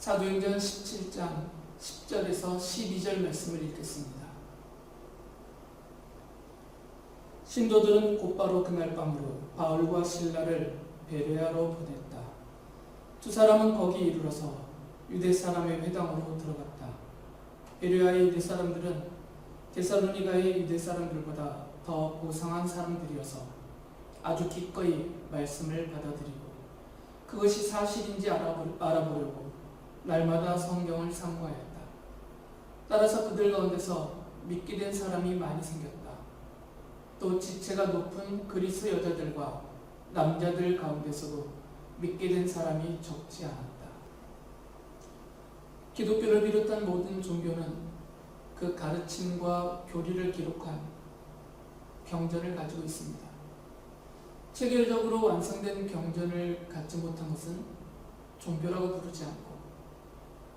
사도행전 17장 10절에서 12절 말씀을 읽겠습니다. 신도들은 곧바로 그날 밤으로 바울과 실라를 베레아로 보냈다. 두 사람은 거기 이르러서 유대 사람의 회당으로 들어갔다. 베레아의 유대 사람들은 데살로니가의 유대 사람들보다 더 고상한 사람들이어서 아주 기꺼이 말씀을 받아들이고 그것이 사실인지 알아보려고 날마다 성경을 상고하였다. 따라서 그들 가운데서 믿게 된 사람이 많이 생겼다. 또 지체가 높은 그리스 여자들과 남자들 가운데서도 믿게 된 사람이 적지 않았다. 기독교를 비롯한 모든 종교는 그 가르침과 교리를 기록한 경전을 가지고 있습니다. 체계적으로 완성된 경전을 갖지 못한 것은 종교라고 부르지 않고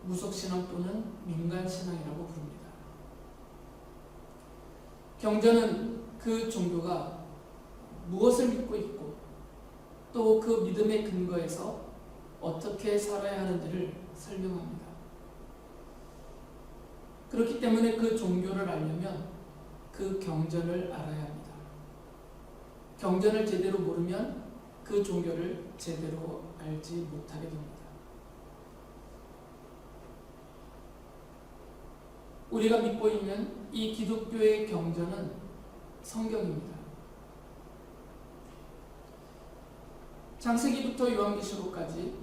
무속신앙 또는 민간신앙이라고 부릅니다. 경전은 그 종교가 무엇을 믿고 있고 또 그 믿음의 근거에서 어떻게 살아야 하는지를 설명합니다. 그렇기 때문에 그 종교를 알려면 그 경전을 알아야 합니다. 경전을 제대로 모르면 그 종교를 제대로 알지 못하게 됩니다. 우리가 믿고 있는 이 기독교의 경전은 성경입니다. 창세기부터 요한계시록까지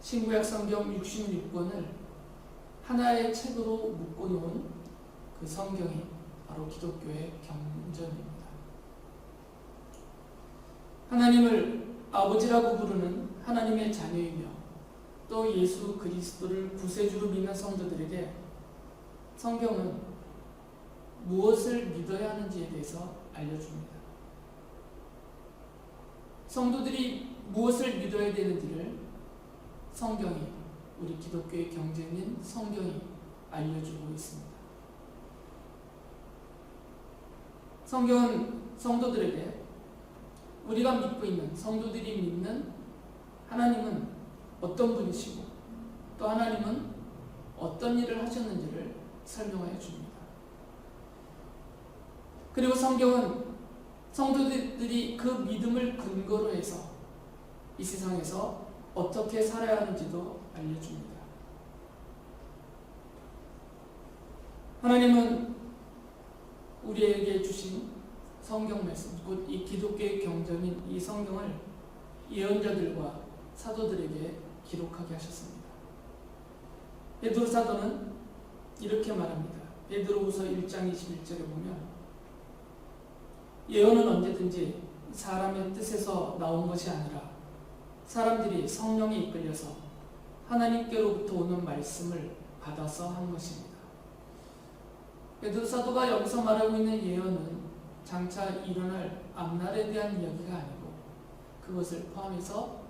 신구약 성경 66권을 하나의 책으로 묶어놓은 그 성경이 바로 기독교의 경전입니다. 하나님을 아버지라고 부르는 하나님의 자녀이며 또 예수 그리스도를 구세주로 믿는 성도들에게 성경은 무엇을 믿어야 하는지에 대해서 알려줍니다. 성도들이 무엇을 믿어야 되는지를 성경이, 우리 기독교의 경전인 성경이 알려주고 있습니다. 성경은 성도들에게 우리가 믿고 있는, 성도들이 믿는 하나님은 어떤 분이시고 또 하나님은 어떤 일을 하셨는지를 설명하여 줍니다. 그리고 성경은 성도들이 그 믿음을 근거로 해서 이 세상에서 어떻게 살아야 하는지도 알려줍니다. 하나님은 우리에게 주신 성경 말씀, 곧 이 기독교의 경전인 이 성경을 예언자들과 사도들에게 기록하게 하셨습니다. 베드로 사도는 이렇게 말합니다. 베드로후서 1장 21절에 보면 예언은 언제든지 사람의 뜻에서 나온 것이 아니라 사람들이 성령에 이끌려서 하나님께로부터 오는 말씀을 받아서 한 것입니다. 베드로 사도가 여기서 말하고 있는 예언은 장차 일어날 앞날에 대한 이야기가 아니고 그것을 포함해서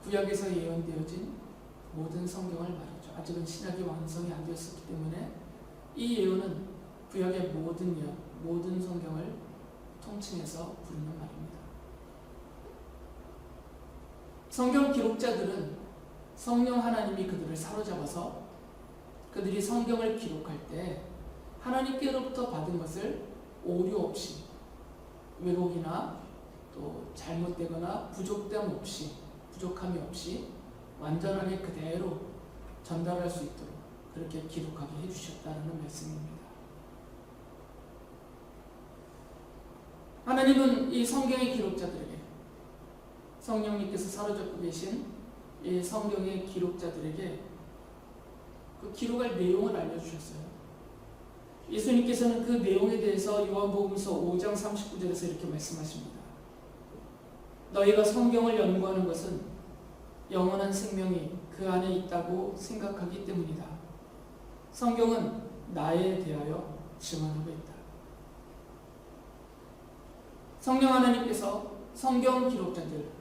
구약에서 예언되어진 모든 성경을 말하죠. 아직은 신약이 완성이 안 되었기 때문에 이 예언은 구약의 모든 예언, 모든 성경을 통칭해서 부르는 말입니다. 성경 기록자들은 성령 하나님이 그들을 사로잡아서 그들이 성경을 기록할 때 하나님께로부터 받은 것을 오류 없이, 왜곡이나 또 잘못되거나 부족함이 없이 완전하게 그대로 전달할 수 있도록 그렇게 기록하게 해주셨다는 말씀입니다. 하나님은 이 성경의 기록자들에게, 성령님께서 사로잡고 계신 이 성경의 기록자들에게 그 기록할 내용을 알려주셨어요. 예수님께서는 그 내용에 대해서 요한복음서 5장 39절에서 이렇게 말씀하십니다. 너희가 성경을 연구하는 것은 영원한 생명이 그 안에 있다고 생각하기 때문이다. 성경은 나에 대하여 증언하고 있다. 성령 하나님께서 성경 기록자들,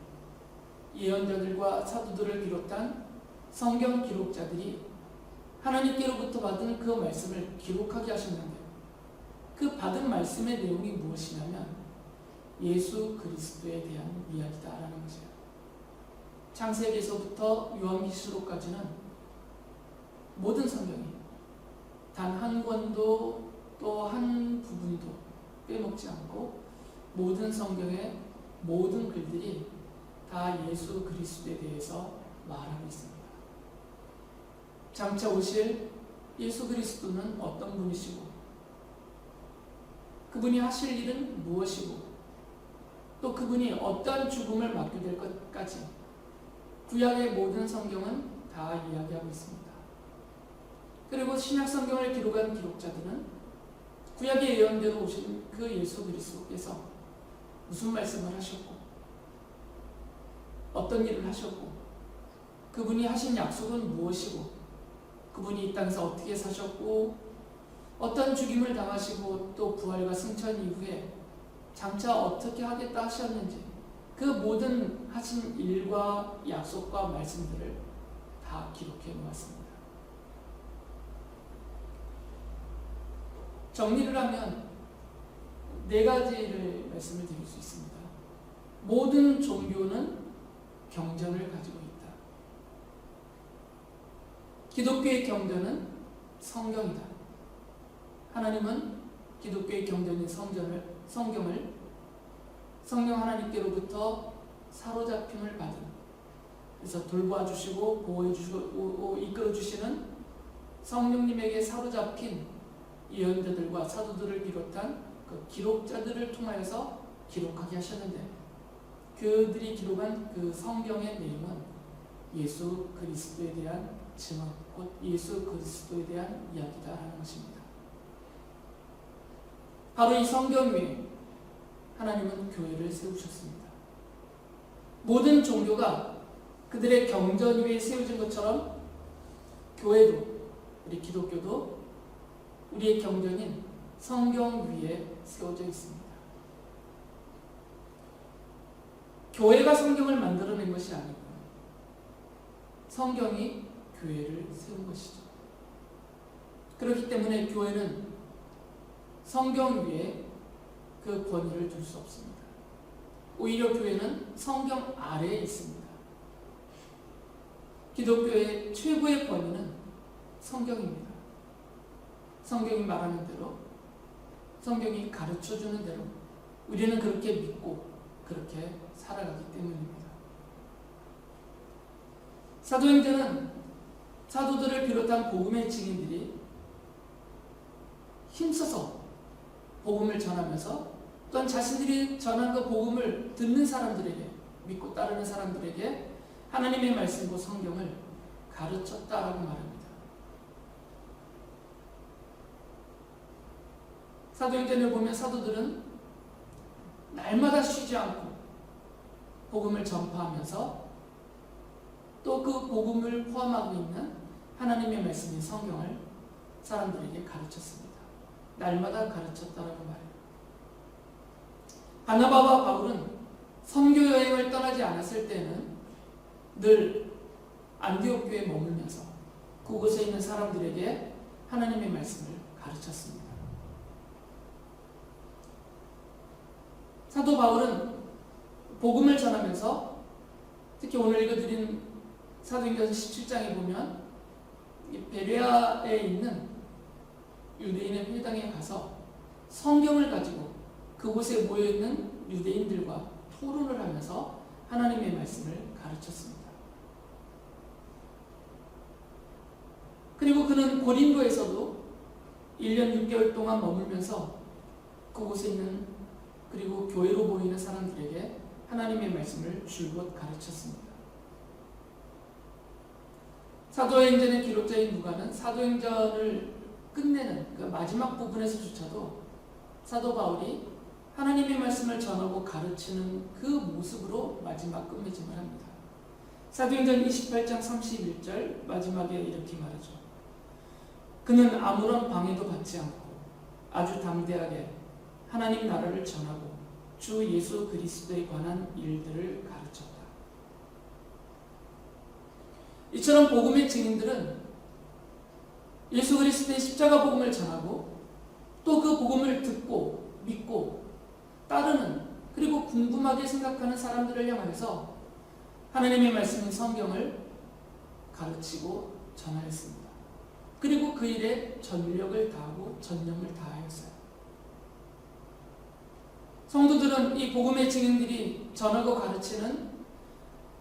예언자들과 사도들을 비롯한 성경 기록자들이 하나님께로부터 받은 그 말씀을 기록하게 하셨는데 그 받은 말씀의 내용이 무엇이냐면 예수 그리스도에 대한 이야기다라는 것이에요. 창세기에서부터 요한계시록까지는 모든 성경이 단 한 권도 또 한 부분도 빼먹지 않고 모든 성경의 모든 글들이 다 예수 그리스도에 대해서 말하고 있습니다. 장차 오실 예수 그리스도는 어떤 분이시고 그분이 하실 일은 무엇이고 또 그분이 어떠한 죽음을 맞게 될 것까지 구약의 모든 성경은 다 이야기하고 있습니다. 그리고 신약 성경을 기록한 기록자들은 구약의 예언대로 오신 그 예수 그리스도께서 무슨 말씀을 하셨고 어떤 일을 하셨고 그분이 하신 약속은 무엇이고 그분이 이 땅에서 어떻게 사셨고 어떤 죽임을 당하시고 또 부활과 승천 이후에 장차 어떻게 하겠다 하셨는지 그 모든 하신 일과 약속과 말씀들을 다 기록해 놓았습니다. 정리를 하면 네 가지를 말씀을 드릴 수 있습니다. 모든 종교는 경전을 가지고 있다. 기독교의 경전은 성경이다. 하나님은 기독교의 경전인 성경을 성령 하나님께로부터 사로잡힘을 받은, 그래서 돌보아 주시고 보호해 주시고 이끌어 주시는 성령님에게 사로잡힌 예언자들과 사도들을 비롯한 그 기록자들을 통하여서 기록하게 하셨는데 그들이 기록한 그 성경의 내용은 예수 그리스도에 대한 증언, 곧 예수 그리스도에 대한 이야기다라는 것입니다. 바로 이 성경 위에 하나님은 교회를 세우셨습니다. 모든 종교가 그들의 경전 위에 세워진 것처럼 교회도, 우리 기독교도 우리의 경전인 성경 위에 세워져 있습니다. 교회가 성경을 만들어낸 것이 아니고 성경이 교회를 세운 것이죠. 그렇기 때문에 교회는 성경 위에 그 권위를 둘 수 없습니다. 오히려 교회는 성경 아래에 있습니다. 기독교의 최고의 권위는 성경입니다. 성경이 말하는 대로, 성경이 가르쳐주는 대로 우리는 그렇게 믿고 그렇게 살아가기 때문입니다. 사도행전은 사도들을 비롯한 복음의 증인들이 힘써서 복음을 전하면서 또한 자신들이 전한 그 복음을 듣는 사람들에게, 믿고 따르는 사람들에게 하나님의 말씀과 성경을 가르쳤다라고 말합니다. 사도행전을 보면 사도들은 날마다 쉬지 않고 복음을 전파하면서 또 그 복음을 포함하고 있는 하나님의 말씀인 성경을 사람들에게 가르쳤습니다. 날마다 가르쳤다라고 말해요. 바나바와 바울은 선교 여행을 떠나지 않았을 때는 늘 안디옥 교회에 머물면서 그곳에 있는 사람들에게 하나님의 말씀을 가르쳤습니다. 사도 바울은 복음을 전하면서 특히 오늘 읽어드린 사도행전 17장에 보면 베레아에 있는 유대인의 회당에 가서 성경을 가지고 그곳에 모여있는 유대인들과 토론을 하면서 하나님의 말씀을 가르쳤습니다. 그리고 그는 고린도에서도 1년 6개월 동안 머물면서 그곳에 있는 그리고 교회로 보이는 사람들에게 하나님의 말씀을 줄곧 가르쳤습니다. 사도행전의 기록자인 누가는 사도행전을 끝내는 그 마지막 부분에서조차도 사도 바울이 하나님의 말씀을 전하고 가르치는 그 모습으로 마지막 끝맺음을 합니다. 사도행전 28장 31절 마지막에 이렇게 말하죠. 그는 아무런 방해도 받지 않고 아주 담대하게 하나님 나라를 전하고 주 예수 그리스도에 관한 일들을 가르쳤다. 이처럼 복음의 증인들은 예수 그리스도의 십자가 복음을 전하고 또 그 복음을 듣고 믿고 따르는 그리고 궁금하게 생각하는 사람들을 향하여서 하나님의 말씀인 성경을 가르치고 전하였습니다. 그리고 그 일에 전력을 다하고 전념을 다하였어요. 성도들은 이 복음의 증인들이 전하고 가르치는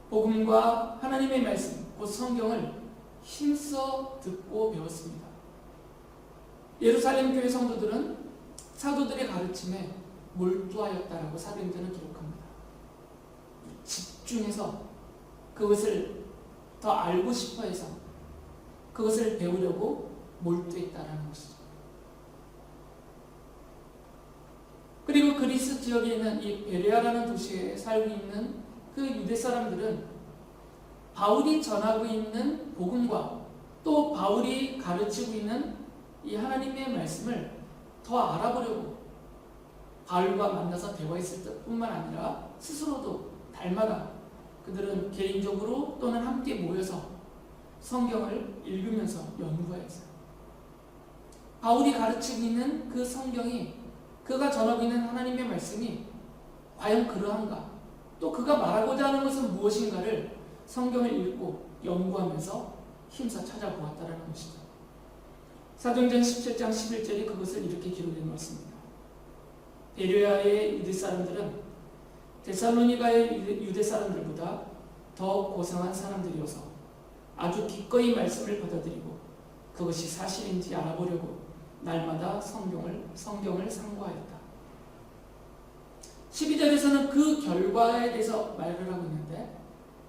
복음과 하나님의 말씀, 곧 성경을 힘써 듣고 배웠습니다. 예루살렘 교회 성도들은 사도들의 가르침에 몰두하였다라고 사도행전은 기록합니다. 집중해서 그것을 더 알고 싶어해서 그것을 배우려고 몰두했다라는 것이죠. 그리고 그리스 지역에 있는 이 베레아라는 도시에 살고 있는 그 유대 사람들은 바울이 전하고 있는 복음과 또 바울이 가르치고 있는 이 하나님의 말씀을 더 알아보려고 바울과 만나서 대화했을 뿐만 아니라 스스로도 달마다 그들은 개인적으로 또는 함께 모여서 성경을 읽으면서 연구하였어요. 바울이 가르치고 있는 그 성경이, 그가 전하고 있는 하나님의 말씀이 과연 그러한가, 또 그가 말하고자 하는 것은 무엇인가를 성경을 읽고 연구하면서 힘써 찾아보았다는 것이죠. 사도행전 17장 11절이 그것을 이렇게 기록해 놓았습니다. 베레아의 유대 사람들은 데살로니가의 유대 사람들보다 더 고상한 사람들이어서 아주 기꺼이 말씀을 받아들이고 그것이 사실인지 알아보려고 날마다 성경을 상고하였다. 12절에서는 그 결과에 대해서 말을 하고 있는데,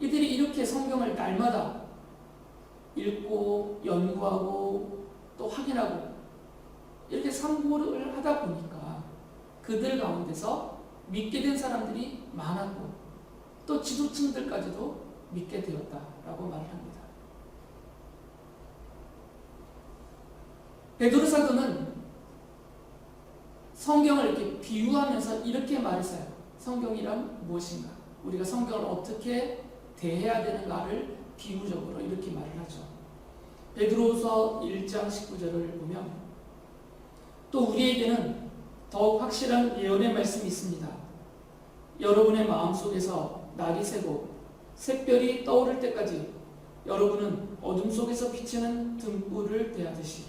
이들이 이렇게 성경을 날마다 읽고 연구하고 또 확인하고 이렇게 상고를 하다 보니까 그들 가운데서 믿게 된 사람들이 많았고 또 지도층들까지도 믿게 되었다라고 말을 합니다. 베드로 사도는 성경을 이렇게 비유하면서 이렇게 말했어요. 성경이란 무엇인가? 우리가 성경을 어떻게 대해야 되는가를 비유적으로 이렇게 말을 하죠. 베드로후서 1장 19절을 보면 또 우리에게는 더욱 확실한 예언의 말씀이 있습니다. 여러분의 마음속에서 날이 새고 샛별이 떠오를 때까지 여러분은 어둠 속에서 비치는 등불을 대하듯이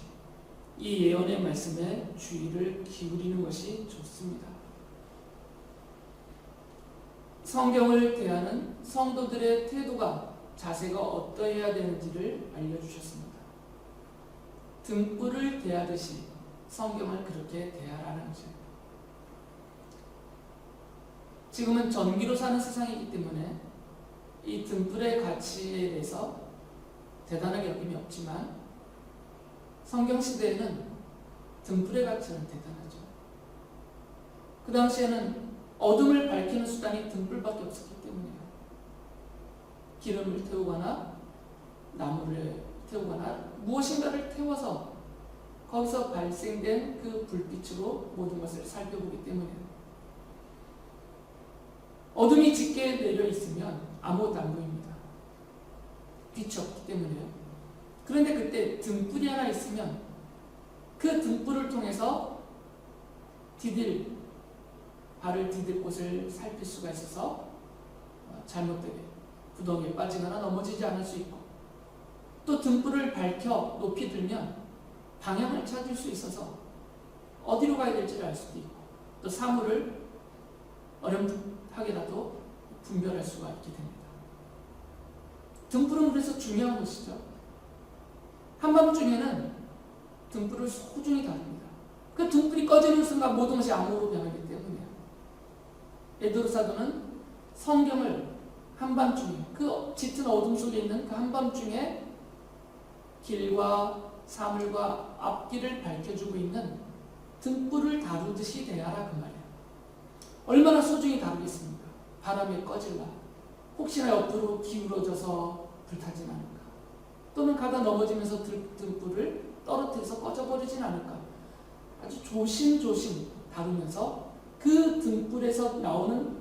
이 예언의 말씀에 주의를 기울이는 것이 좋습니다. 성경을 대하는 성도들의 태도가, 자세가 어떠해야 되는지를 알려주셨습니다. 등불을 대하듯이 성경을 그렇게 대하라는 것입니다. 지금은 전기로 사는 세상이기 때문에 이 등불의 가치에 대해서 대단하게 여김이 없지만 성경 시대에는 등불의 가치는 대단하죠. 그 당시에는 어둠을 밝히는 수단이 등불밖에 없었기 때문이에요. 기름을 태우거나 나무를 태우거나 무엇인가를 태워서 거기서 발생된 그 불빛으로 모든 것을 살펴보기 때문이에요. 어둠이 짙게 내려 있으면 아무것도 안 보입니다. 빛이 없기 때문에요. 그런데 그때 등불이 하나 있으면 그 등불을 통해서 발을 디딜 곳을 살필 수가 있어서 잘못되게 구덩이에 빠지거나 넘어지지 않을 수 있고, 또 등불을 밝혀 높이 들면 방향을 찾을 수 있어서 어디로 가야 될지를 알 수도 있고, 또 사물을 어렴풋하게라도 분별할 수가 있게 됩니다. 등불은 그래서 중요한 것이죠. 한밤중에는 등불을 소중히 다룹니다. 그 등불이 꺼지는 순간 모든 것이 암호로 변하기 때문이에요. 베드로 사도는 성경을 한밤중에, 그 짙은 어둠 속에 있는 그 한밤중에 길과 사물과 앞길을 밝혀주고 있는 등불을 다루듯이 대하라 그 말이에요. 얼마나 소중히 다루겠습니까? 바람에 꺼질라, 혹시나 옆으로 기울어져서 불타진 않을까, 또는 가다 넘어지면서 등불을 떨어뜨려서 꺼져버리진 않을까, 아주 조심조심 다루면서 그 등불에서 나오는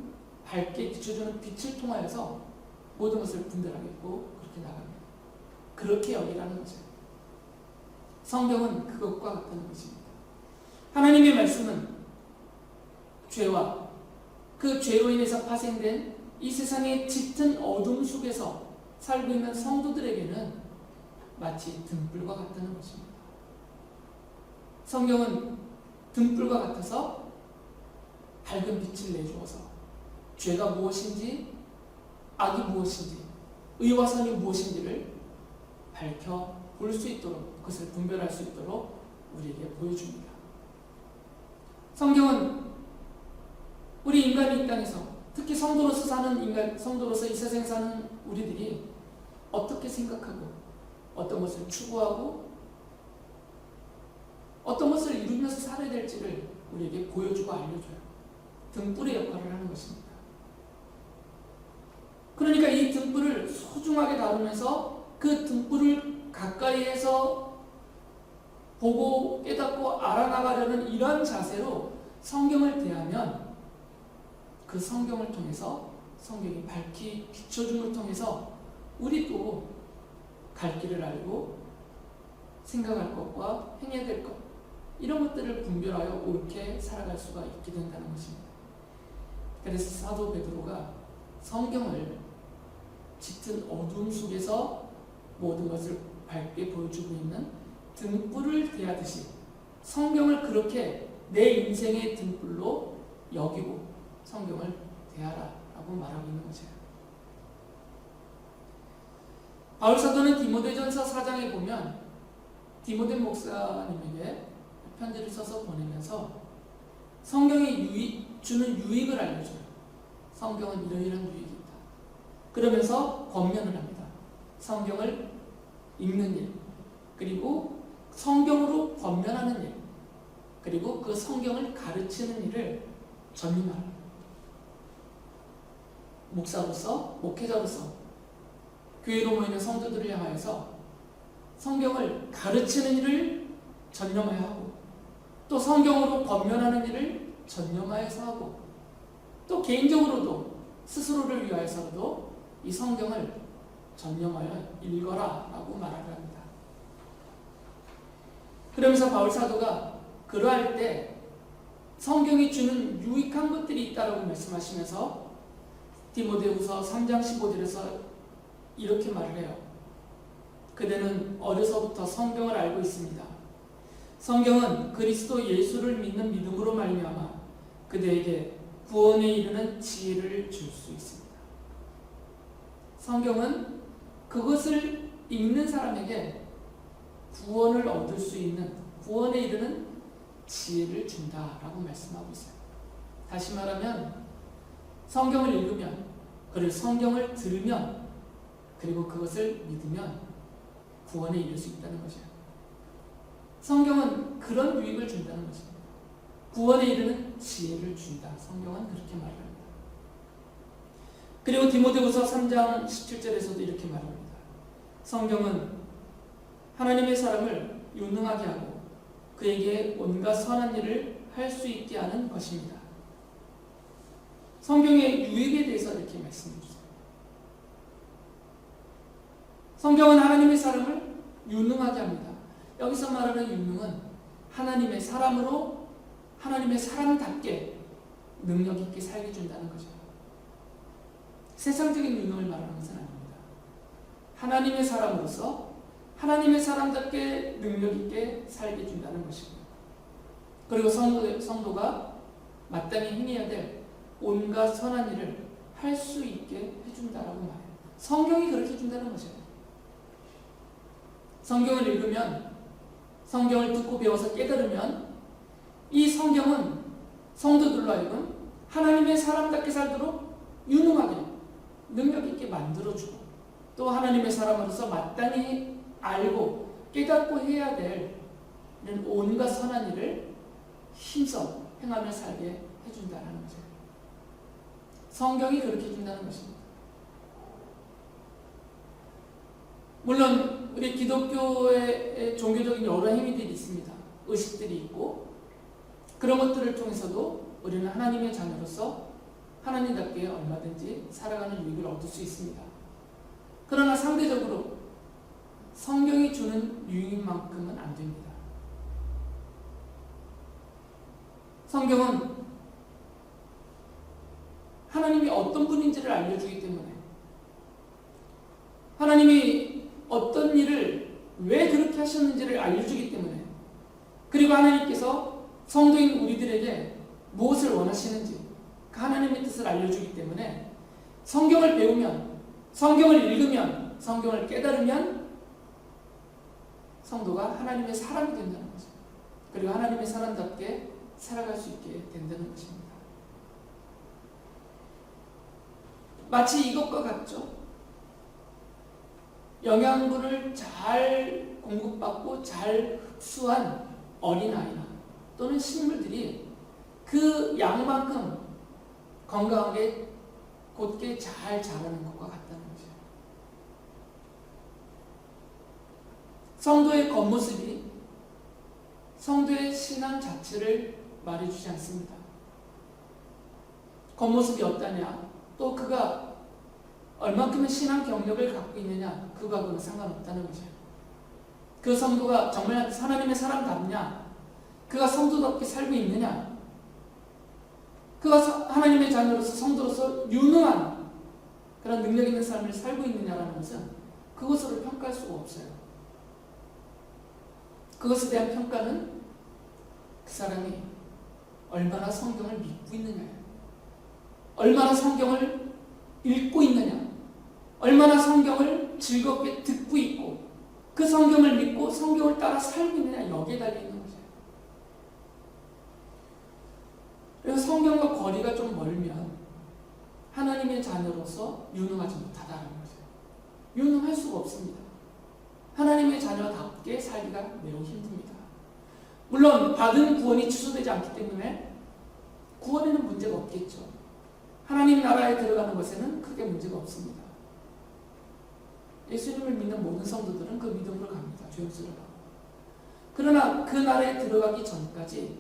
밝게 비춰주는 빛을 통하여서 모든 것을 분별하겠고 그렇게 나갑니다. 그렇게 여기라는 거죠. 성경은 그것과 같다는 것입니다. 하나님의 말씀은 죄와 그 죄로 인해서 파생된 이 세상의 짙은 어둠 속에서 살고 있는 성도들에게는 마치 등불과 같다는 것입니다. 성경은 등불과 같아서 밝은 빛을 내주어서 죄가 무엇인지, 악이 무엇인지, 의와 선이 무엇인지를 밝혀 볼 수 있도록, 그것을 분별할 수 있도록 우리에게 보여줍니다. 성경은 우리 인간이 이 땅에서, 특히 성도로서 사는 인간, 성도로서 이 세상에 사는 우리들이 어떻게 생각하고 어떤 것을 추구하고 어떤 것을 이루면서 살아야 될지를 우리에게 보여주고 알려줘요. 등불의 역할을 하는 것입니다. 그러니까 이 등불을 소중하게 다루면서 그 등불을 가까이에서 보고 깨닫고 알아나가려는 이런 자세로 성경을 대하면 그 성경을 통해서, 성경이 밝히 비춰줌을 통해서 우리도 갈 길을 알고 생각할 것과 행해야 될 것, 이런 것들을 분별하여 옳게 살아갈 수가 있게 된다는 것입니다. 그래서 사도 베드로가 성경을 짙은 어둠 속에서 모든 것을 밝게 보여주고 있는 등불을 대하듯이 성경을 그렇게 내 인생의 등불로 여기고 성경을 대하라 라고 말하고 있는 거죠. 바울 사도는 디모데전서 4장에 보면 디모데 목사님에게 편지를 써서 보내면서 성경이 주는 유익을 알려줘요. 성경은 이러이러한 유익이 있다. 그러면서 권면을 합니다. 성경을 읽는 일, 그리고 성경으로 권면하는 일, 그리고 그 성경을 가르치는 일을 전념하라. 목사로서, 목회자로서 교회로 모이는 성도들을 향하여서 성경을 가르치는 일을 전념하여 하고, 또 성경으로 권면하는 일을 전념하여서 하고, 또 개인적으로도 스스로를 위하여서도 이 성경을 전념하여 읽어라 라고 말을 합니다. 그러면서 바울 사도가 그러할 때 성경이 주는 유익한 것들이 있다라고 말씀하시면서 디모데후서 3장 15절에서 이렇게 말을 해요. 그대는 어려서부터 성경을 알고 있습니다. 성경은 그리스도 예수를 믿는 믿음으로 말미암아 그대에게 구원에 이르는 지혜를 줄 수 있습니다. 성경은 그것을 읽는 사람에게 구원을 얻을 수 있는, 구원에 이르는 지혜를 준다라고 말씀하고 있어요. 다시 말하면 성경을 읽으면, 그리고 성경을 들으면, 그리고 그것을 믿으면 구원에 이를 수 있다는 것이에요. 성경은 그런 유익을 준다는 것입니다. 구원에 이르는 지혜를 준다. 성경은 그렇게 말합니다. 그리고 디모데후서 3장 17절에서도 이렇게 말합니다. 성경은 하나님의 사람을 유능하게 하고 그에게 온갖 선한 일을 할 수 있게 하는 것입니다. 성경의 유익에 대해서 이렇게 말씀해 주세요. 성경은 하나님의 사람을 유능하게 합니다. 여기서 말하는 유능은 하나님의 사람으로 하나님의 사람답게 능력 있게 살게 준다는 거죠. 세상적인 유능을 말하는 것은 아닙니다. 하나님의 사람으로서 하나님의 사람답게 능력 있게 살게 준다는 것입니다. 그리고 성도가 마땅히 행해야 될 온갖 선한 일을 할 수 있게 해준다라고 말해요. 성경이 그렇게 해준다는 거죠. 성경을 읽으면, 성경을 듣고 배워서 깨달으면 이 성경은 성도들로 하여금 하나님의 사람답게 살도록 유능하게 능력 있게 만들어주고, 또 하나님의 사람으로서 마땅히 알고 깨닫고 해야 될 온갖 선한 일을 힘써 행하며 살게 해준다는 거죠. 성경이 그렇게 해준다는 것입니다. 물론 우리 기독교의 종교적인 여러 행위들이 있습니다. 의식들이 있고, 그런 것들을 통해서도 우리는 하나님의 자녀로서 하나님답게 얼마든지 살아가는 유익을 얻을 수 있습니다. 그러나 상대적으로 성경이 주는 유익인 만큼은 안 됩니다. 성경은 하나님이 어떤 분인지를 알려주기 때문에, 하나님이 어떤 일을 하셨는지를 알려주기 때문에, 그리고 하나님께서 성도인 우리들에게 무엇을 원하시는지 그 하나님의 뜻을 알려주기 때문에 성경을 배우면, 성경을 읽으면, 성경을 깨달으면 성도가 하나님의 사람이 된다는 거죠. 그리고 하나님의 사람답게 살아갈 수 있게 된다는 것입니다. 마치 이것과 같죠. 영양분을 잘 공급받고 잘 흡수한 어린아이나 또는 식물들이 그 양만큼 건강하게 곧게 잘 자라는 것과 같다는 거죠. 성도의 겉모습이 성도의 신앙 자체를 말해주지 않습니다. 겉모습이 어떠냐, 또 그가 얼만큼의 신앙 경력을 갖고 있느냐, 그거하고는 상관없다는 거죠. 그 성도가 정말 하나님의 사람답냐, 그가 성도답게 살고 있느냐, 그가 하나님의 자녀로서 성도로서 유능한 그런 능력 있는 삶을 살고 있느냐라는 것은 그것으로 평가할 수가 없어요. 그것에 대한 평가는 그 사람이 얼마나 성경을 믿고 있느냐예요. 얼마나 성경을 읽고 있느냐, 얼마나 성경을 즐겁게 듣고 있고 그 성경을 믿고 성경을 따라 살고 있느냐, 여기에 달려있는 거죠. 그래서 성경과 거리가 좀 멀면 하나님의 자녀로서 유능하지 못하다는 거죠. 유능할 수가 없습니다. 하나님의 자녀답게 살기가 매우 힘듭니다. 물론 받은 구원이 취소되지 않기 때문에 구원에는 문제가 없겠죠. 하나님 나라에 들어가는 것에는 크게 문제가 없습니다. 예수님을 믿는 모든 성도들은 그 믿음으로 갑니다. 죄 없으리라. 그러나 그 나라에 들어가기 전까지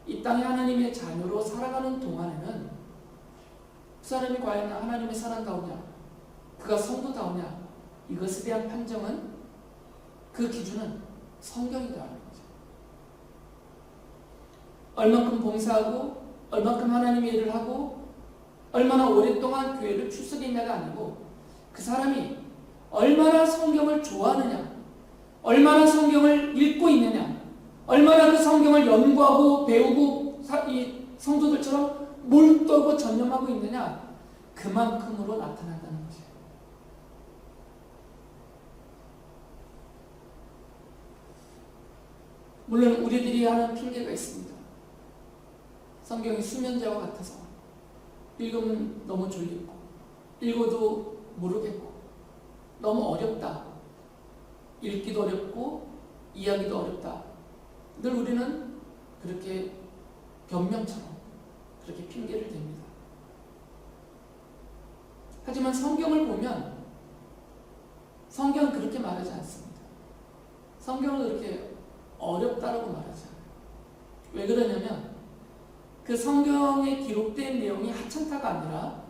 이 땅에 하나님의 자녀로 살아가는 동안에는 그 사람이 과연 하나님의 사람다우냐, 그가 성도다우냐, 이것에 대한 판정은, 그 기준은 성경이다. 얼만큼 봉사하고 얼만큼 하나님의 일을 하고 얼마나 오랫동안 교회를 출석했냐가 아니고 그 사람이 얼마나 성경을 좋아하느냐, 얼마나 성경을 읽고 있느냐, 얼마나 그 성경을 연구하고 배우고 이 성도들처럼 몰두하고 전념하고 있느냐, 그만큼으로 나타난다는 거죠. 물론 우리들이 하는 핑계가 있습니다. 성경이 수면제와 같아서 읽으면 너무 졸리고 읽어도 모르겠고 너무 어렵다, 읽기도 어렵고 이해하기도 어렵다, 늘 우리는 그렇게 변명처럼 그렇게 핑계를 댑니다. 하지만 성경을 보면 성경은 그렇게 말하지 않습니다. 성경은 그렇게 어렵다라고 말하지 않아요. 왜 그러냐면 그 성경에 기록된 내용이 하찮다가 아니라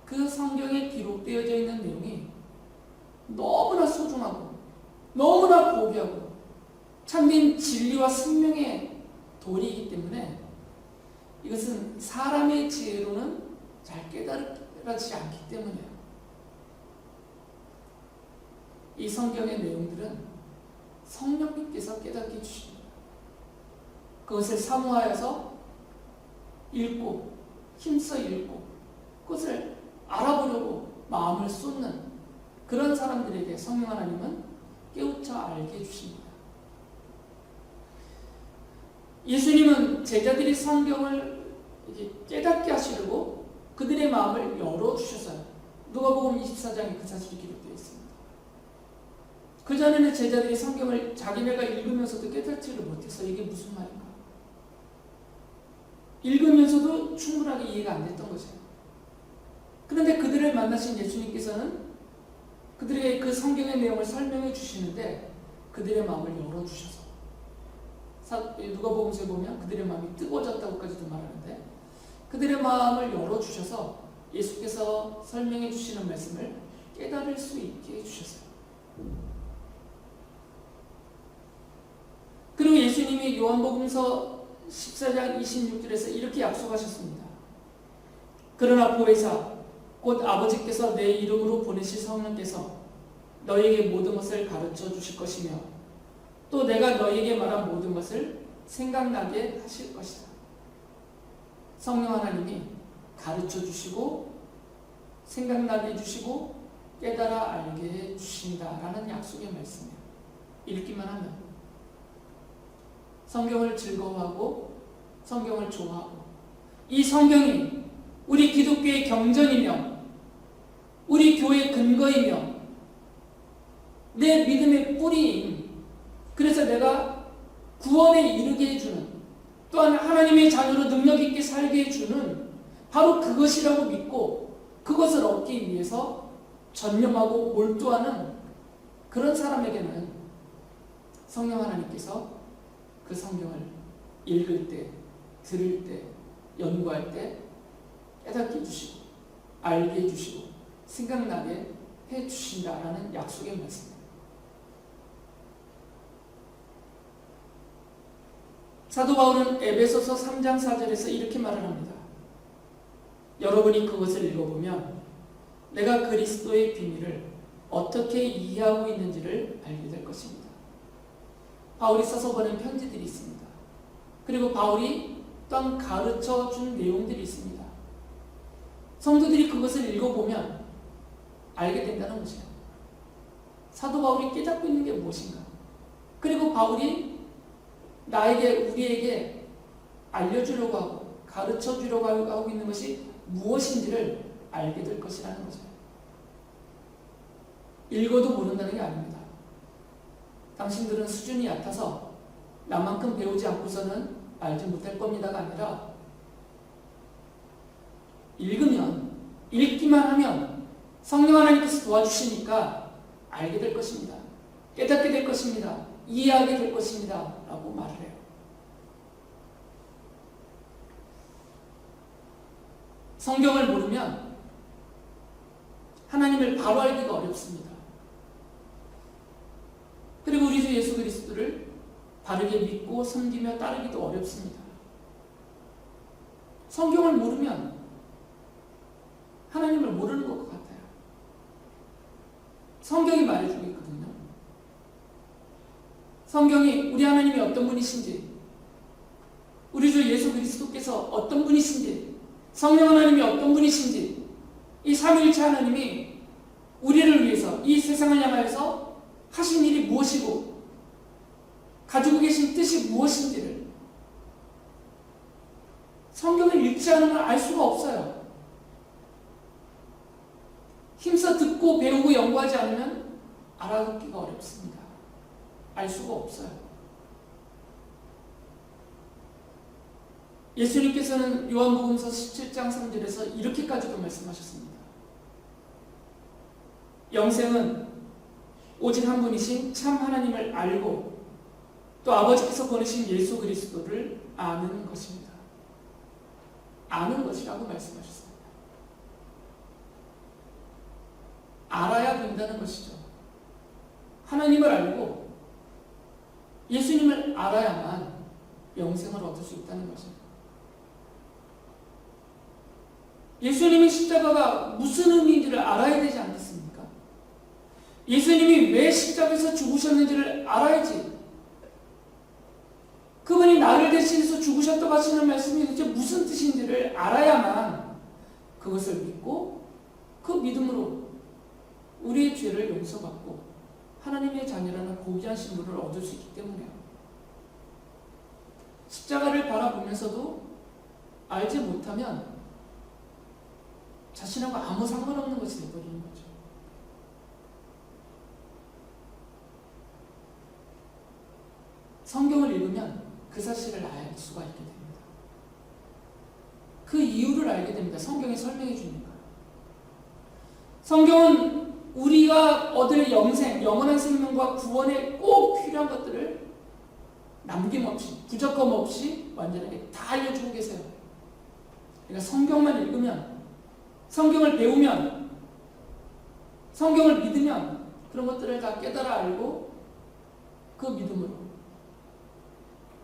그 성경에 기록되어져 있는 내용이 너무나 소중하고 너무나 고귀하고 참된 진리와 생명의 도리이기 때문에 이것은 사람의 지혜로는 잘 깨달아지지 않기 때문이에요. 이 성경의 내용들은 성령님께서 깨닫게 해주십니다. 그것을 사모하여서 읽고 힘써 읽고 그것을 알아보려고 마음을 쏟는 그런 사람들에게 성령 하나님은 깨우쳐 알게 해주십니다. 예수님은 제자들이 성경을 이렇게 깨닫게 하시려고 그들의 마음을 열어주셔서요. 누가복음 24장에 그 사실이 기록되어 있습니다. 그전에는 제자들이 성경을 자기네가 읽으면서도 깨닫지를 못해서 이게 무슨 말인가, 읽으면서도 충분하게 이해가 안 됐던 거죠. 그런데 그들을 만나신 예수님께서는 그들에게 그 성경의 내용을 설명해 주시는데 그들의 마음을 열어주셔서, 누가복음서에 보면 그들의 마음이 뜨거워졌다고까지도 말하는데 그들의 마음을 열어주셔서 예수께서 설명해 주시는 말씀을 깨달을 수 있게 해주셨어요. 그리고 예수님이 요한복음서 14장 26절에서 이렇게 약속하셨습니다. 그러나 보혜사 곧 아버지께서 내 이름으로 보내실 성령께서 너희에게 모든 것을 가르쳐 주실 것이며 또 내가 너에게 말한 모든 것을 생각나게 하실 것이다. 성령 하나님이 가르쳐 주시고 생각나게 해주시고 깨달아 알게 해주신다라는 약속의 말씀이에요. 읽기만 하면 성경을 즐거워하고 성경을 좋아하고 이 성경이 우리 기독교의 경전이며 우리 교회의 근거이며 내 믿음의 뿌리인, 그래서 내가 구원에 이르게 해주는, 또한 하나님의 자녀로 능력 있게 살게 해주는 바로 그것이라고 믿고 그것을 얻기 위해서 전념하고 몰두하는 그런 사람에게는 성령 하나님께서 그 성경을 읽을 때, 들을 때, 연구할 때 깨닫게 해주시고 알게 해주시고 생각나게 해주신다라는 약속의 말씀입니다. 사도 바울은 에베소서 3장 4절에서 이렇게 말을 합니다. 여러분이 그것을 읽어보면 내가 그리스도의 비밀을 어떻게 이해하고 있는지를 알게 될 것입니다. 바울이 써서 보낸 편지들이 있습니다. 그리고 바울이 또한 가르쳐 준 내용들이 있습니다. 성도들이 그것을 읽어보면 알게 된다는 것이에요. 사도 바울이 깨닫고 있는 게 무엇인가? 그리고 바울이 나에게, 우리에게 알려주려고 하고 가르쳐주려고 하고 있는 것이 무엇인지를 알게 될 것이라는 거죠. 읽어도 모른다는 게 아닙니다. 당신들은 수준이 얕아서 나만큼 배우지 않고서는 알지 못할 겁니다가 아니라 읽으면, 읽기만 하면 성령 하나님께서 도와주시니까 알게 될 것입니다. 깨닫게 될 것입니다. 이해하게 될 것입니다. 라고 말을 해요. 성경을 모르면 하나님을 바로 알기가 어렵습니다. 그리고 우리 주 예수 그리스도를 바르게 믿고 섬기며 따르기도 어렵습니다. 성경을 모르면 하나님을 모르는 것 같아요. 성경이 말해주고 있거든요. 성경이 우리 하나님이 어떤 분이신지, 우리 주 예수 그리스도께서 어떤 분이신지, 성령 하나님이 어떤 분이신지, 이 삼위일체 하나님이 우리를 위해서 이 세상을 향하여서 하신 일이 무엇이고 가지고 계신 뜻이 무엇인지를 성경을 읽지 않으면 알 수가 없어요. 힘써 듣고 배우고 연구하지 않으면 알아듣기가 어렵습니다. 알 수가 없어요. 예수님께서는 요한복음서 17장 3절에서 이렇게까지도 말씀하셨습니다. 영생은 오직 한 분이신 참 하나님을 알고 또 아버지께서 보내신 예수 그리스도를 아는 것입니다. 아는 것이라고 말씀하셨습니다. 알아야 된다는 것이죠. 하나님을 알고 예수님을 알아야만 영생을 얻을 수 있다는 거죠. 예수님의 십자가가 무슨 의미인지를 알아야 되지 않겠습니까? 예수님이 왜 십자가에서 죽으셨는지를 알아야지. 그분이 나를 대신해서 죽으셨다고 하시는 말씀이 도대체 무슨 뜻인지를 알아야만 그것을 믿고 그 믿음으로 우리의 죄를 용서받고 하나님의 자녀라는 고귀한 신분을 얻을 수 있기 때문에요. 십자가를 바라보면서도 알지 못하면 자신하고 아무 상관없는 것이 되어버리는 거죠. 성경을 읽으면 그 사실을 알 수가 있게 됩니다. 그 이유를 알게 됩니다. 성경이 설명해 주니까. 성경은 우리가 얻을 영생, 영원한 생명과 구원에 꼭 필요한 것들을 남김없이, 부족함 없이 완전하게 다 알려주고 계세요. 그러니까 성경만 읽으면, 성경을 배우면, 성경을 믿으면 그런 것들을 다 깨달아 알고 그 믿음으로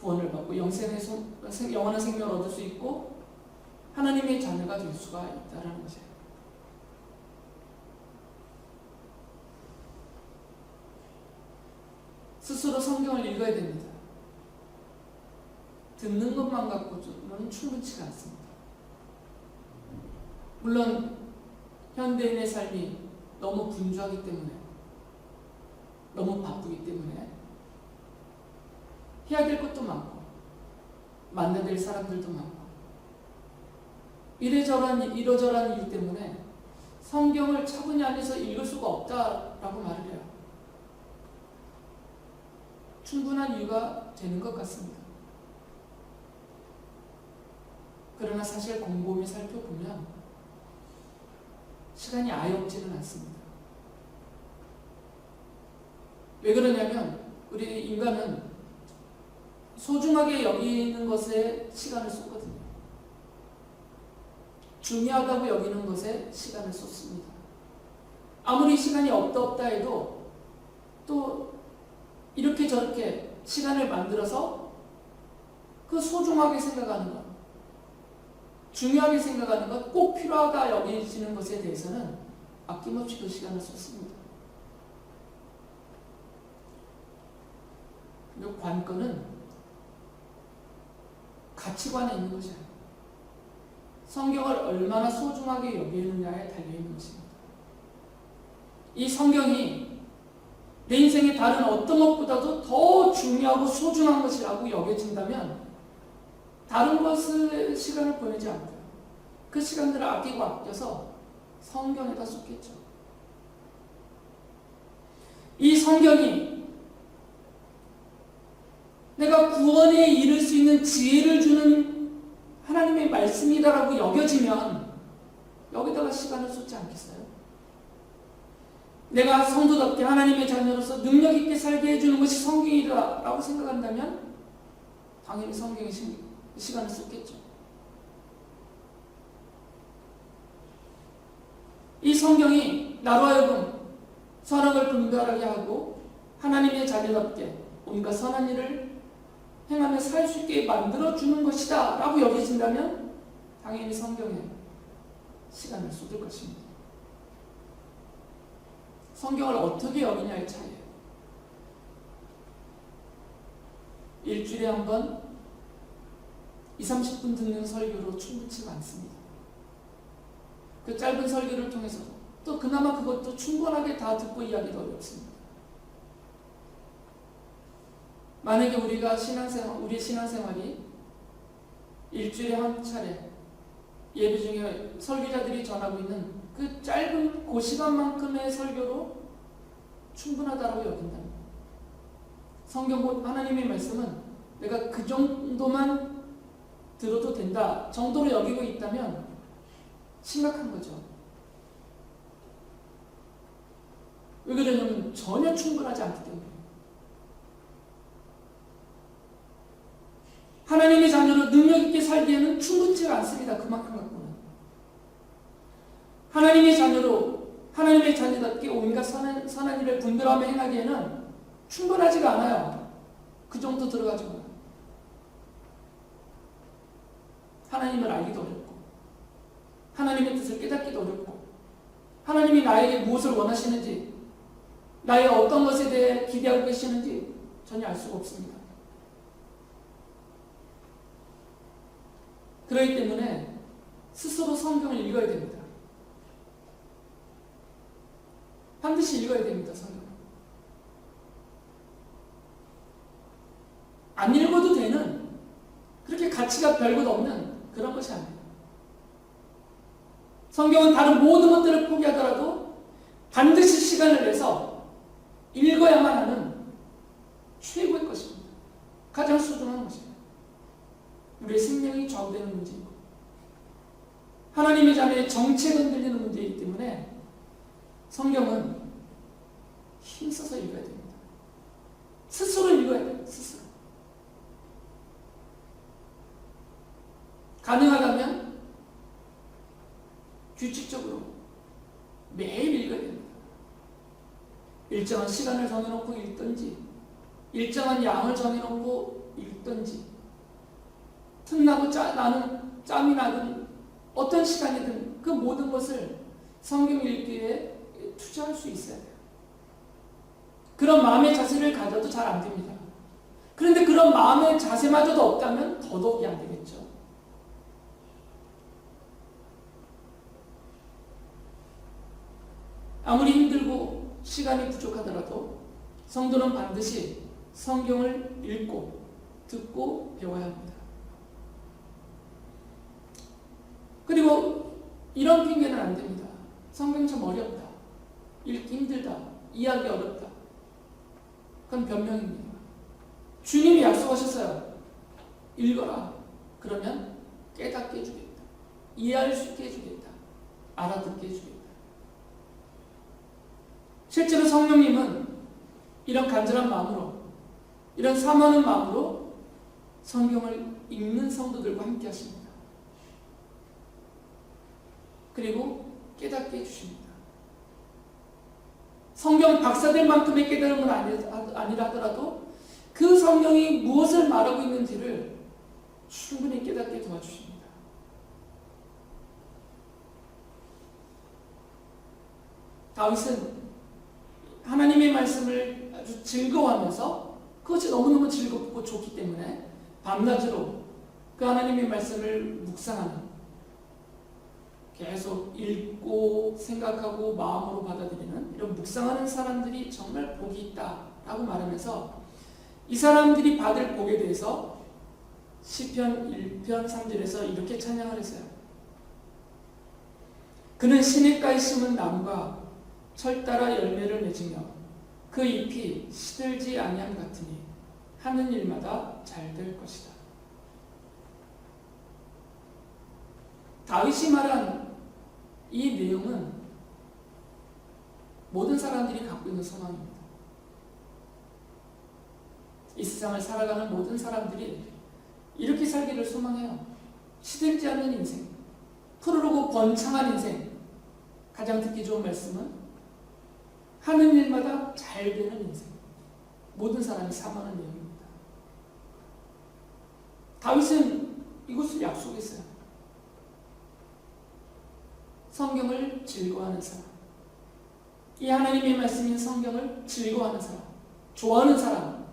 구원을 받고 영원한 생명을 얻을 수 있고 하나님의 자녀가 될 수가 있다는 거죠. 스스로 성경을 읽어야 됩니다. 듣는 것만 갖고는 충분치가 않습니다. 물론 현대인의 삶이 너무 분주하기 때문에, 너무 바쁘기 때문에 해야 될 것도 많고 만나야 될 사람들도 많고 이러저러한 이유 때문에 성경을 차분히 앉아서 읽을 수가 없다라고 말을 해요. 충분한 이유가 되는 것 같습니다. 그러나 사실 곰곰이 살펴보면 시간이 아예 없지는 않습니다. 왜 그러냐면 우리 인간은 소중하게 여기는 것에 시간을 쏟거든요. 중요하다고 여기는 것에 시간을 쏟습니다. 아무리 시간이 없다 해도 또 이렇게 저렇게 시간을 만들어서 그 소중하게 생각하는 것, 중요하게 생각하는 것, 꼭 필요하다 여기시는 것에 대해서는 아낌없이 그 시간을 쏟습니다. 그리고 관건은 가치관에 있는 것이 아니에요. 성경을 얼마나 소중하게 여기느냐에 달려있는 것입니다. 이 성경이 내 인생의 다른 어떤 것보다도 더 중요하고 소중한 것이라고 여겨진다면 다른 것을 시간을 보내지 않고요. 그 시간들을 아껴서 성경에다 쏟겠죠. 이 성경이 내가 구원에 이를 수 있는 지혜를 주는 하나님의 말씀이다라고 여겨지면 여기다가 시간을 쏟지 않겠어요? 내가 성도답게 하나님의 자녀로서 능력 있게 살게 해주는 것이 성경이다라고 생각한다면 당연히 성경에 시간을 쏟겠죠. 이 성경이 나로 하여금 선악을 분별하게 하고 하나님의 자녀답게 온갖 선한 일을 행하며 살 수 있게 만들어주는 것이다 라고 여기진다면 당연히 성경에 시간을 쏟을 것입니다. 성경을 어떻게 여기냐의 차이예요. 일주일에 한 번 20-30분 듣는 설교로 충분치가 않습니다. 그 짧은 설교를 통해서 또 그나마 그것도 충분하게 다 듣고 이야기도 어렵습니다. 만약에 우리의 신앙생활이 일주일에 한 차례 예배 중에 설교자들이 전하고 있는 그 짧은 그 시간만큼의 설교로 충분하다고 여긴다면 성경 하나님의 말씀은 내가 그 정도만 들어도 된다 정도로 여기고 있다면 심각한 거죠. 왜 그러냐면 전혀 충분하지 않기 때문에. 하나님의 자녀로 능력 있게 살기에는 충분치가 않습니다. 그만큼 갖고는. 하나님의 자녀로 하나님의 자녀답게 온갖 선한 일을 분별하며 행하기에는 충분하지가 않아요. 그 정도 들어가지고 하나님을 알기도 어렵고 하나님의 뜻을 깨닫기도 어렵고 하나님이 나에게 무엇을 원하시는지 나의 어떤 것에 대해 기대하고 계시는지 전혀 알 수가 없습니다. 그렇기 때문에 스스로 성경을 읽어야 됩니다. 반드시 읽어야 됩니다. 성경을. 안 읽어도 되는 그렇게 가치가 별것 없는 그런 것이 아니에요. 성경은 다른 모든 것들을 포기하더라도 반드시 시간을 내서 읽어야만 하는 최고의 것입니다. 가장 소중한 것입니다. 우리의 생명이 좌우되는 문제이고 하나님의 자녀의 정체가 흔들리는 문제이기 때문에 성경은 힘써서 읽어야 됩니다. 스스로 읽어야 돼요. 스스로. 가능하다면 규칙적으로 매일 읽어야 됩니다. 일정한 시간을 정해놓고 읽든지 일정한 양을 정해놓고 읽든지 틈나고 나는 짬이 나든 어떤 시간이든 그 모든 것을 성경 읽기에 투자할 수 있어야 돼요. 그런 마음의 자세를 가져도 잘 안 됩니다. 그런데 그런 마음의 자세마저도 없다면 더더욱이 안 되겠죠. 아무리 힘들고 시간이 부족하더라도 성도는 반드시 성경을 읽고 듣고 배워야 합니다. 그리고 이런 핑계는 안 됩니다. 성경 참 어렵다. 읽기 힘들다. 이해하기 어렵다. 그건 변명입니다. 주님이 약속하셨어요. 읽어라. 그러면 깨닫게 해주겠다. 이해할 수 있게 해주겠다. 알아듣게 해주겠다. 실제로 성령님은 이런 간절한 마음으로, 이런 사모하는 마음으로 성경을 읽는 성도들과 함께 하십니다. 그리고 깨닫게 해주십니다. 성경 박사들만큼의 깨달음은 아니라 하더라도 그 성경이 무엇을 말하고 있는지를 충분히 깨닫게 도와주십니다. 다윗은 하나님의 말씀을 아주 즐거워하면서 그것이 너무너무 즐겁고 좋기 때문에 밤낮으로 그 하나님의 말씀을 묵상하는, 계속 읽고 생각하고 마음으로 받아들이는 이런 묵상하는 사람들이 정말 복이 있다라고 말하면서 이 사람들이 받을 복에 대해서 시편 1편 3절에서 이렇게 찬양을 했어요. 그는 시냇가에 심은 나무가 철 따라 열매를 맺으며 그 잎이 시들지 아니함 같으니 하는 일마다 잘 될 것이다. 다윗이 말한 이 내용은 모든 사람들이 갖고 있는 소망입니다. 이 세상을 살아가는 모든 사람들이 이렇게 살기를 소망해요. 시들지 않는 인생, 푸르르고 번창한 인생. 가장 듣기 좋은 말씀은 하는 일마다 잘 되는 인생. 모든 사람이 사모하는 내용입니다. 다윗은 이것을 약속했어요. 성경을 즐거워하는 사람, 이 하나님의 말씀인 성경을 즐거워하는 사람, 좋아하는 사람,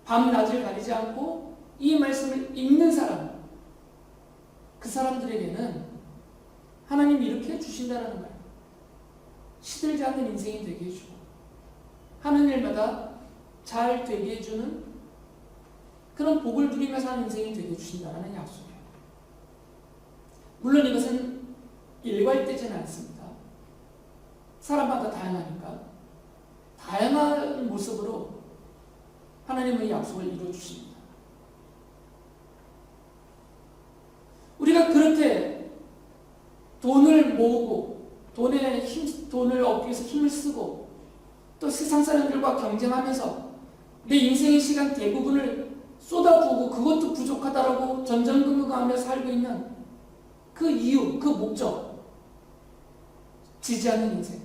밤낮을 가리지 않고 이 말씀을 읽는 사람, 그 사람들에게는 하나님이 이렇게 해주신다는 거예요. 시들지 않는 인생이 되게 해주고 하는 일마다 잘 되게 해주는 그런 복을 누리며 사는 인생이 되게 해주신다는 약속이에요. 물론 이것은 일괄되지는 않습니다. 사람마다 다양하니까 다양한 모습으로 하나님의 약속을 이루어주십니다. 우리가 그렇게 돈을 모으고 돈을 얻기 위해서 힘을 쓰고 또 세상 사람들과 경쟁하면서 내 인생의 시간 대부분을 쏟아부고 그것도 부족하다라고 전전긍긍하며 살고 있는 그 이유, 그 목적, 지지 않는 인생,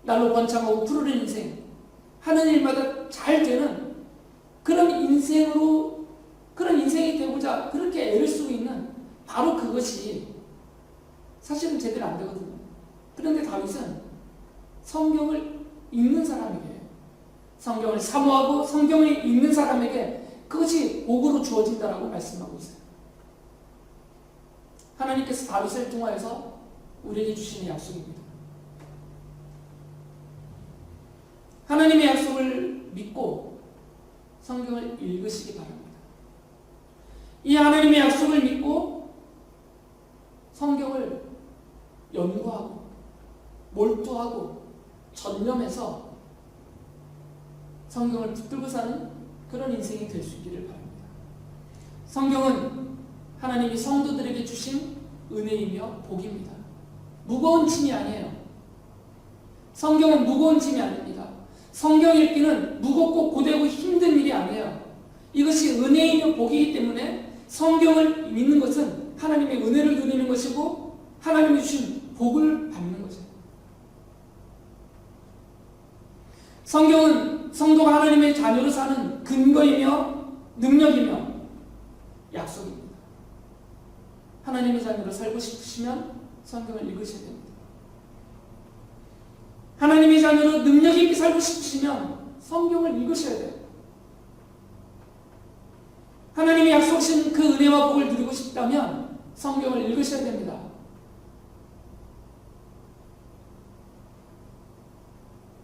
날로 번창하고 푸르른 인생, 하는 일마다 잘 되는 그런 인생으로, 그런 인생이 되고자 그렇게 애를 쓰고 있는 바로 그것이 사실은 제대로 안 되거든요. 그런데 다윗은 성경을 읽는 사람에게, 성경을 사모하고 성경을 읽는 사람에게 그것이 복으로 주어진다라고 말씀하고 있어요. 하나님께서 다윗을 통하여서 우리에게 주시는 약속입니다. 하나님의 약속을 믿고 성경을 읽으시기 바랍니다. 이 하나님의 약속을 믿고 성경을 연구하고 몰두하고 전념해서 성경을 붙들고 사는 그런 인생이 될 수 있기를 바랍니다. 성경은 하나님이 성도들에게 주신 은혜이며 복입니다. 무거운 짐이 아니에요. 성경은 무거운 짐이 아닙니다. 성경 읽기는 무겁고 고되고 힘든 일이 아니에요. 이것이 은혜이며 복이기 때문에 성경을 믿는 것은 하나님의 은혜를 누리는 것이고 하나님이 주신 복을 받는 거죠. 성경은 성도가 하나님의 자녀로 사는 근거이며 능력이며 약속입니다. 하나님의 자녀로 살고 싶으시면 성경을 읽으셔야 됩니다. 하나님의 자녀로 능력 있게 살고 싶으시면 성경을 읽으셔야 돼요. 하나님이 약속하신 그 은혜와 복을 누리고 싶다면 성경을 읽으셔야 됩니다.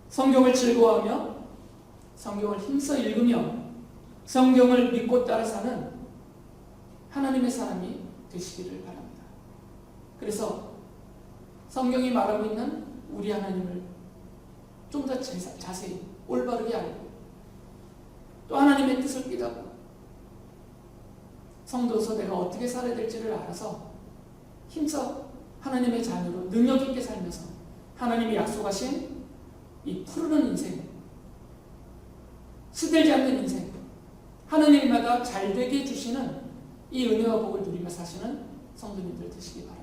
성경을 즐거워하며 성경을 힘써 읽으며 성경을 믿고 따라 사는 하나님의 사람이 되시기를 바랍니다. 그래서 성경이 말하고 있는 우리 하나님을 좀 더 자세히 올바르게 알고 또 하나님의 뜻을 깨닫고 성도로서 내가 어떻게 살아야 될지를 알아서 힘써 하나님의 자녀로 능력 있게 살면서 하나님이 약속하신 이 푸르른 인생, 시들지 않는 인생, 하는 일마다 잘되게 해주시는 이 은혜와 복을 누리며 사시는 성도님들 되시기 바랍니다.